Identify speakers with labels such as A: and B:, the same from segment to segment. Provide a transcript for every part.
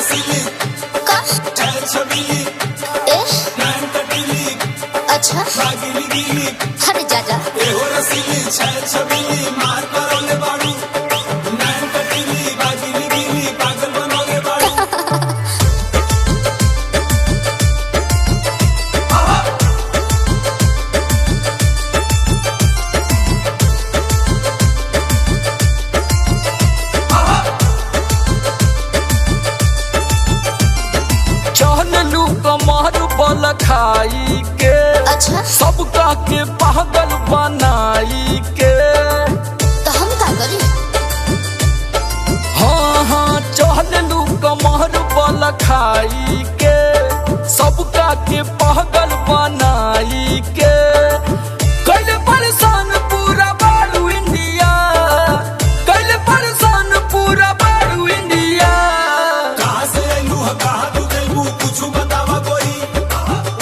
A: रसीली
B: का
A: चल छबीली
B: ए
A: नैन कटीली
B: अच्छा
A: बागिली गीली
B: हट जा जा
A: ए हो रसीली चल छबीली मार करोले बाड़ू नैन कटीली बागिली गीली पागल बनोले बाड़ू
C: चहलू कमर बल खाई के
B: अच्छा
C: सबका के पागल बनाई के।
B: तो हम का करी
C: हाँ हाँ चहलू कमर बल खाई के सबका के पागल बनाई के। कैले परेशान पूरा बारू इंडिया, कैले परेशान पूरा बारू इंडिया।
A: कहाँ से आइलू है कहाँ तू गइलू कुछ बतावा कोई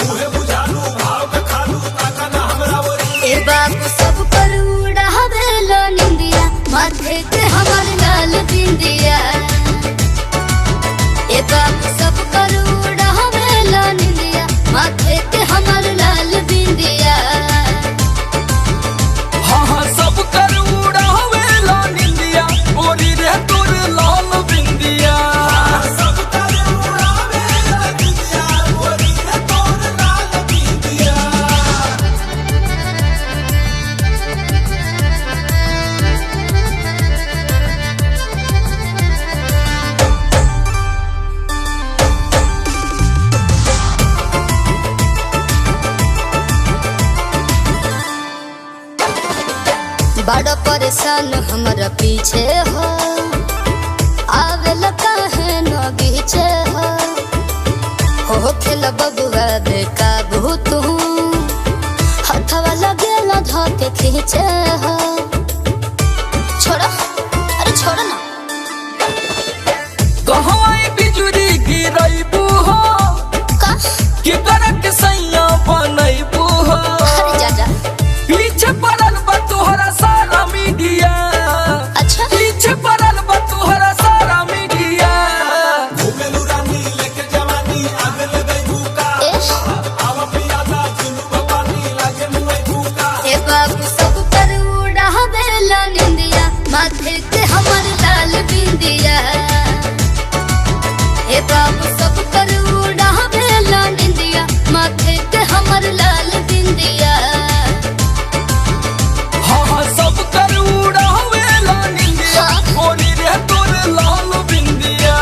A: उहे बुझालू भाव के खालू ताका ना हमरा वरी
B: ए बाबू सब पर उड़ावेलो निंदिया माथे के हमर लाल बिंदिया। ए बाबू सब पर उड़ावेलो निंदिया माथे के हमर लाल बिंदिया।
C: हाँ हाँ सब कर उड़ावेला निंदिया गोरी रे तोर लाल बिंदिया।
A: सब कर उड़ावे लगिया गोरी रे तोर लाल बिंदिया।
B: बड़ा परेशान हमरा पीछे हो आवेला काहे न बीचे हो खेल बबुआ बेकाबू तू हथवा लगेला धके खींचे हो। छोड़ो अरे छोड़ो ना
C: कहवा बिजुरी गिरैबू हो
B: का
C: कि करक सैया बनैबू हो।
B: अरे जा जा
C: पीछे पड़ल बा तोहरा सारा मीडिया,
B: अच्छा
C: पीछे पड़ल बा तोहरा सारा मीडिया।
A: घूमेलू रानी लेके जवानी आगे ले गई भूका आवा पियादा जुलू भवानी लागे मुए भूका।
B: ए बाबू सब पर उड़ावेला निंदिया माथे के हमर लाल बिंदिया। ए बाबू सब पर उड़ावेला निंदिया माथे के हमर लाल बिंदिया।
C: हाँ हाँ सब कर उड़ावेला निंदिया गोरी रे तोर लाल बिंदिया।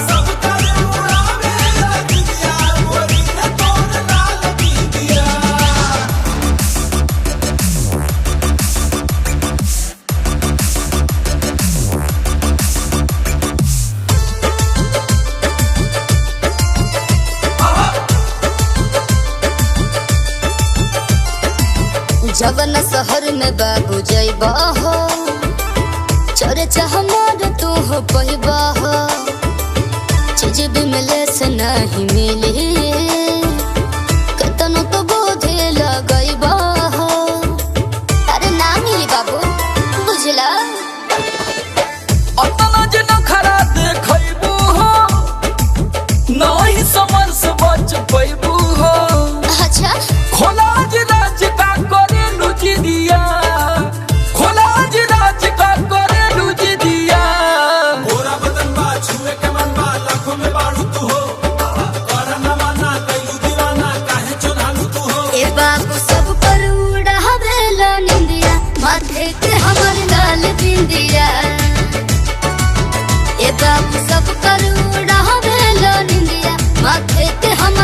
A: सब कर उड़ावे लगिया गोरी रे तोर लाल बिंदिया।
B: जवन शहर में बाबू जइबा हो चोरे चाह मोर तू हो पहिबा हो चीज भी मिले से नहीं मिली कतनो तो बोधे लगइबा हो। अरे ना मिली बाबू बुझला
C: अतना जे नखरा देखैबू हो नहीं समर से बच पैबू हो।
B: अच्छा
C: खोला आज राज का करे लुचि दिया, खोला आज राज का करे लुचि दिया।
A: गोरा बदन बा छुए के मन बा लाखों में बाड़ू तू हो कर न माना कैलू दीवाना काहे चुनालू तू हो।
B: ए बाबू सब पर उड़ावेला निंदिया माथे के हमर लाल बिंदिया। ए बाबू सब पर उड़ावेला निंदिया माथे के हमर